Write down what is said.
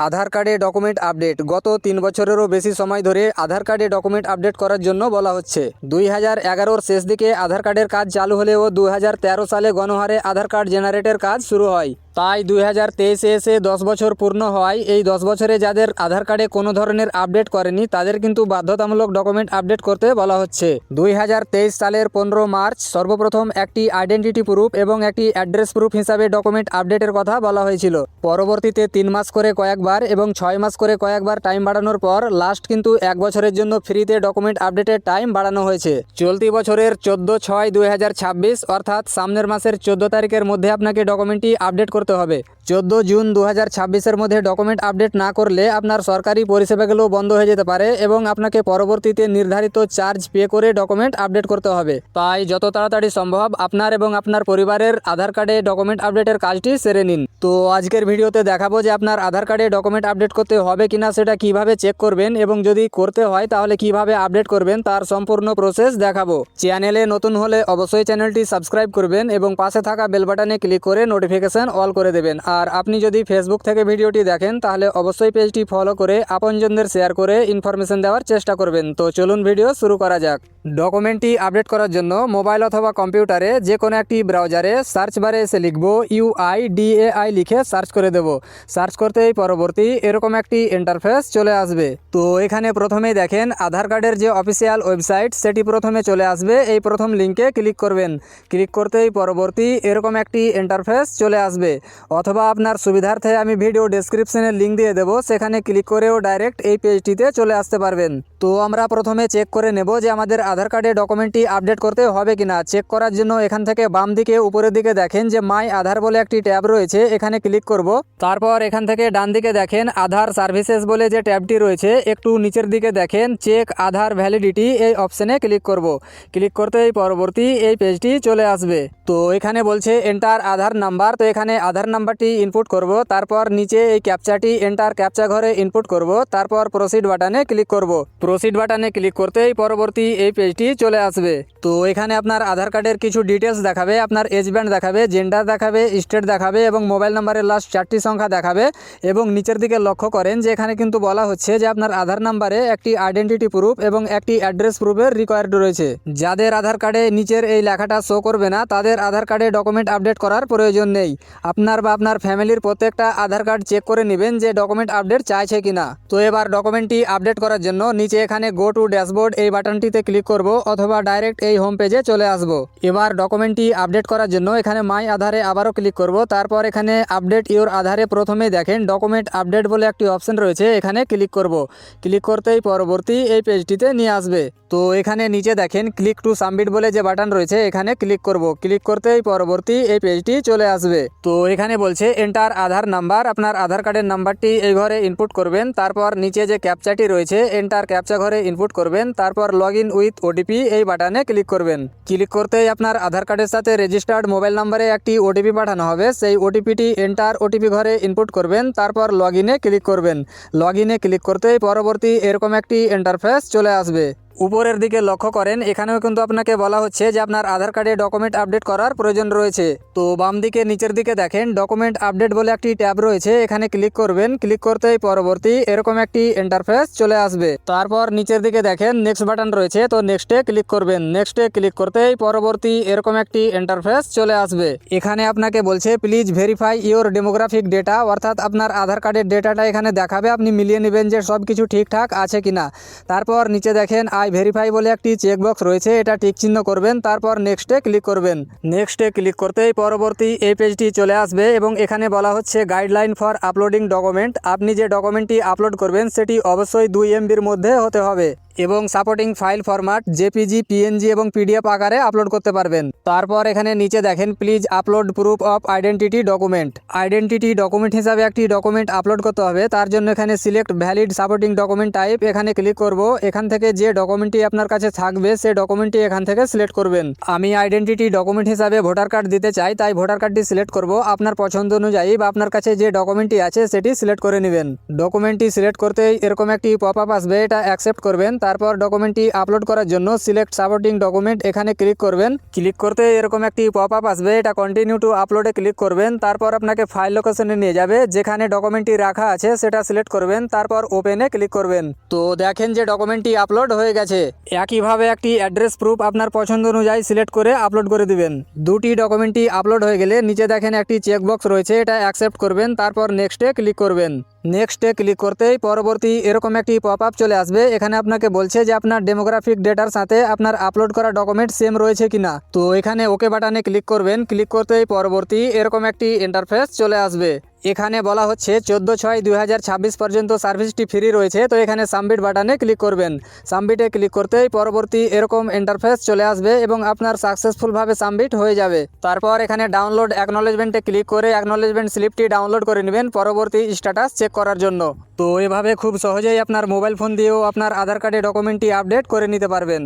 আধার কার্ডে document update গত 3 বছরেরও বেশি সময় ধরে আধার কার্ডে ডকুমেন্ট আপডেট করার জন্য বলা হচ্ছে। 2011-র শেষ দিকে আধার কার্ডের কাজ চালু হলেও 2013 সালে গণহারে আধার কার্ড জেনারেটের কাজ শুরু হয়। তাই 2023-এ এসে 10 বছর পূর্ণ হওয়ায় এই 10 বছরে যাদের আধার কার্ডে কোনো ধরনের আপডেট করেনি তাদের কিন্তু বাধ্যতামূলক ডকুমেন্ট আপডেট করতে বলা হচ্ছে। 2023 সালের 15 মার্চ সর্বপ্রথম একটি আইডেন্টিটি প্রুফ এবং একটি অ্যাড্রেস প্রুফ হিসাবে ডকুমেন্ট আপডেটের কথা বলা হয়েছিল। পরবর্তীতে 3 মাস করে কয়েকবার এবং 6 মাস করে কয়েকবার টাইম বাড়ানোর পর লাস্ট কিন্তু 1 বছরের জন্য ফ্রিতে ডকুমেন্ট আপডেটের টাইম বাড়ানো হয়েছে। চলতি বছরের 14/6/2026 অর্থাৎ সামনের মাসের 14 তারিখের মধ্যে আপনাকে ডকুমেন্টটি আপডেট করতে হবে। 14 জুন 2026-এর মধ্যে ডকুমেন্ট আপডেট না করলে আপনার সরকারি পরিষেবাগুলো বন্ধ হয়ে যেতে পারে এবং আপনাকে পরবর্তীতে নির্ধারিত চার্জ পে করে ডকুমেন্ট আপডেট করতে হবে। তাই যত তাড়াতাড়ি সম্ভব আপনার এবং আপনার পরিবারের আধার কার্ডে ডকুমেন্ট আপডেটের কাজটি সেরে নিন। তো আজকের ভিডিওতে দেখাবো যে আপনার আধার কার্ডে ডকুমেন্ট আপডেট করতে হবে কিনা সেটা কিভাবে চেক করবেন এবং যদি করতে হয় তাহলে কিভাবে আপডেট করবেন তার সম্পূর্ণ প্রসেস দেখাবো। চ্যানেলে নতুন হলে অবশ্যই চ্যানেলটি সাবস্ক্রাইব করবেন এবং পাশে থাকা বেল বাটনে ক্লিক করে নোটিফিকেশন অল করে দেবেন। আর আপনি যদি ফেসবুক থেকে ভিডিওটি দেখেন তাহলে অবশ্যই পেজটি ফলো করে আপনজনদের শেয়ার করে ইনফরমেশন দেওয়ার চেষ্টা করবেন। তো চলুন ভিডিও শুরু করা যাক। ডকুমেন্টটি আপডেট করার জন্য মোবাইল অথবা কম্পিউটারে যে কোনো একটি ব্রাউজারে সার্চ বারে এসে লিখব UIDAI লিখে সার্চ করে দেব। সার্চ করতেই পরবর্তী এরকম একটি ইন্টারফেস চলে আসবে। তো এখানে প্রথমেই দেখেন আধার কার্ডের যে অফিসিয়াল ওয়েবসাইট সেটি প্রথমে চলে আসবে। এই প্রথম লিঙ্কে ক্লিক করবেন। ক্লিক করতেই পরবর্তী এরকম একটি ইন্টারফেস চলে আসবে। অথবা আপনার সুবিধার্থে আমি ভিডিও ডেসক্রিপশনে লিঙ্ক দিয়ে দেবো, সেখানে ক্লিক করেও ডাইরেক্ট এই পেজটিতে চলে আসতে পারবেন। তো আমরা প্রথমে চেক করে নেব যে আমাদের আধার কার্ডে ডকুমেন্টটি আপডেট করতে হবে কিনা। চেক করার জন্য এখান থেকে বাম দিকে উপরের দিকে দেখেন যে মাই আধার বলে একটি ট্যাব রয়েছে, এখানে ক্লিক করব। তারপর এখান থেকে ডান দিকে দেখেন আধার সার্ভিসেস বলে যে ট্যাবটি রয়েছে, একটু নিচের দিকে দেখেন চেক আধার ভ্যালিডিটি, এই অপশনে ক্লিক করব। ক্লিক করতেই পরবর্তী এই পেজটি চলে আসবে। তো এখানে বলছে এন্টার আধার নাম্বার, তো এখানে আধার নাম্বারটি ইনপুট করব। তারপর নিচে এই ক্যাপচাটি এন্টার ক্যাপচা ঘরে ইনপুট করব। তারপর প্রসিড বাটনে ক্লিক করব। প্রসিড বাটনে ক্লিক করতেই পরবর্তী এই পেজটি চলে আসবে। তো এখানে আপনার আধার কার্ডের কিছু ডিটেলস দেখাবে, আপনার এজ ব্যান্ড দেখাবে, জেন্ডার দেখাবে, স্টেট দেখাবে এবং মোবাইল নাম্বারের লাস্ট 4টি সংখ্যা দেখাবে। এবং নিচের দিকে লক্ষ্য করেন যে এখানে কিন্তু বলা হচ্ছে যে আপনার আধার নাম্বারে একটি আইডেন্টিটি প্রুফ এবং একটি অ্যাড্রেস প্রুফের রিকোয়ার্ড রয়েছে। যাদের আধার কার্ডে নিচের এই লেখাটা শো করবে না তাদের আধার কার্ডে ডকুমেন্ট আপডেট করার প্রয়োজন নেই। আপনার বা আপনার ফ্যামিলির প্রত্যেকটা আধার কার্ড চেক করে নেবেন যে ডকুমেন্ট আপডেট চাইছে কিনা। তো এবার ডকুমেন্টটি আপডেট করার জন্য নিচে এখানে গো টু ড্যাশবোর্ড এই বাটনটিতে ক্লিক করব অথবা ডাইরেক্ট এই হোম পেজে চলে আসব। এবার ডকুমেন্টটি আপডেট করার জন্য এখানে মাই আধারে আবারও ক্লিক করব। তারপর এখানে আপডেট ইওর আধারে প্রথমেই দেখেন ডকুমেন্ট আপডেট বলে একটি অপশন রয়েছে, এখানে ক্লিক করব। ক্লিক করতেই পরবর্তী এই পেজটিতে নিয়ে আসবে। তো এখানে নিচে দেখেন ক্লিক টু সাবমিট বলে যে বাটন রয়েছে, এখানে ক্লিক করব। ক্লিক করতেই পরবর্তী এই পেজটি চলে আসবে। তো এখানে বলছে এন্টার আধার নাম্বার, আপনার আধার কার্ডের নাম্বারটি এই ঘরে ইনপুট করবেন। তারপর নিচে যে ক্যাপচাটি রয়েছে এন্টার ক্যাপচা ঘরে ইনপুট করবেন। তারপর লগ ইন উইথ ওটিপি এই বাটনে ক্লিক করবেন। ক্লিক করতেই আপনার আধার কার্ডের সাথে রেজিস্টার্ড মোবাইল নাম্বারে একটি ওটিপি পাঠানো হবে, সেই ওটিপিটি এন্টার ওটিপি ঘরে ইনপুট করবেন। তারপর লগ ইনে ক্লিক করবেন। লগ ইনে ক্লিক করতেই পরবর্তী এরকম একটি ইন্টারফেস চলে আসবে। উপরের দিকে লক্ষ্য করেন এখানেও কিন্তু আপনাকে বলা হচ্ছে যে আপনার আধার কার্ডে ডকুমেন্ট আপডেট করার প্রয়োজন রয়েছে। তো বাম দিকে নিচের দিকে দেখেন ডকুমেন্ট আপডেট বলে একটি ট্যাব রয়েছে, এখানে ক্লিক করবেন। ক্লিক করতেই পরবর্তী এরকম একটি ইন্টারফেস চলে আসবে। তারপর নিচের দিকে দেখেন নেক্সট বাটন রয়েছে, তো নেক্সটে ক্লিক করবেন। নেক্সটে ক্লিক করতেই পরবর্তী এরকম একটি ইন্টারফেস চলে আসবে। এখানে আপনাকে বলছে please verify your demographic data, অর্থাৎ আপনার আধার কার্ডের ডেটাটা এখানে দেখাবে, আপনি মিলিয়ে নেবেন যে সব কিছু ঠিকঠাক আছে কিনা। তারপর নিচে দেখেন ভেরিফাই বলে একটি চেকবক্স রয়েছে, এটা টিক চিহ্ন করবেন। তারপর নেক্সটে ক্লিক করবেন। নেক্সটে ক্লিক করতেই পরবর্তী এই পেজটি চলে আসবে এবং এখানে বলা হচ্ছে গাইডলাইন ফর আপলোডিং ডকুমেন্ট, আপনি যে ডকুমেন্টটি আপলোড করবেন সেটি অবশ্যই 2 MBর মধ্যে হতে হবে এবং supporting file format JPG, PNG এবং পিডিএফ আকারে আপলোড করতে পারবেন। তারপর এখানে নিচে দেখেন please upload proof of identity document, identity document হিসাবে একটি ডকুমেন্ট আপলোড করতে হবে। তার জন্য এখানে select valid supporting document type, এখানে ক্লিক করব। এখান থেকে যে ডকুমেন্টটি আপনার কাছে থাকবে সে ডকুমেন্টটি এখান থেকে সিলেক্ট করবেন। আমি আইডেন্টিটি ডকুমেন্ট হিসাবে ভোটার কার্ড দিতে চাই, তাই ভোটার কার্ডটি সিলেক্ট করব। আপনার পছন্দ অনুযায়ী বা আপনার কাছে যে ডকুমেন্টটি আছে সেটি সিলেক্ট করে নেবেন। ডকুমেন্টটি সিলেক্ট করতেই এরকম একটি পপ আপ আসবে, এটা অ্যাকসেপ্ট করবেন। তারপর ডকুমেন্টটি আপলোড করার জন্য সিলেক্ট সাপোর্টিং ডকুমেন্ট এখানে ক্লিক করবেন। ক্লিক করতে এরকম একটি পপ আপ আসবে, এটা কন্টিনিউ টু আপলোডে ক্লিক করবেন। তারপর আপনাকে ফাইল লোকেশনে নিয়ে যাবে, যেখানে ডকুমেন্টটি রাখা আছে সেটা সিলেক্ট করবেন, তারপর ওপেনে ক্লিক করবেন। তো দেখেন যে ডকুমেন্টটি আপলোড হয়ে গেছে। একইভাবে একটি অ্যাড্রেস প্রুফ আপনার পছন্দ অনুযায়ী সিলেক্ট করে আপলোড করে দিবেন। দুটি ডকুমেন্টটি আপলোড হয়ে গেলে নিচে দেখেন একটি চেকবক্স রয়েছে, এটা অ্যাকসেপ্ট করবেন, তারপর নেক্সটে ক্লিক করবেন। নেক্সটে ক্লিক করতেই পরবর্তী এরকম একটি পপ আপ চলে আসবে। এখানে আপনাকে বলছে যে আপনার ডেমোগ্রাফিক ডেটার সাথে আপনার আপলোড করা ডকুমেন্ট সেম রয়েছে কিনা। তো এখানে ওকে বাটনে ক্লিক করবেন। ক্লিক করতেই পরবর্তী এরকম একটি ইন্টারফেস চলে আসবে। এখানে বলা হচ্ছে 14/6/2026 পর্যন্ত সার্ভিসটি ফ্রি রয়েছে। তো এখানে সাবমিট বাটনে ক্লিক করবেন। সাবমিটে ক্লিক করতেই পরবর্তী এরকম ইন্টারফেস চলে আসবে এবং আপনার সাকসেসফুলভাবে সাবমিট হয়ে যাবে। তারপর এখানে ডাউনলোড অ্যাকনলেজমেন্টে ক্লিক করে অ্যাকনলেজমেন্ট স্লিপটি ডাউনলোড করে নেবেন পরবর্তী স্ট্যাটাস চেক করার জন্য। তো এভাবে খুব সহজেই আপনার মোবাইল ফোন দিয়েও আপনার আধার কার্ডে ডকুমেন্টটি আপডেট করে নিতে পারবেন।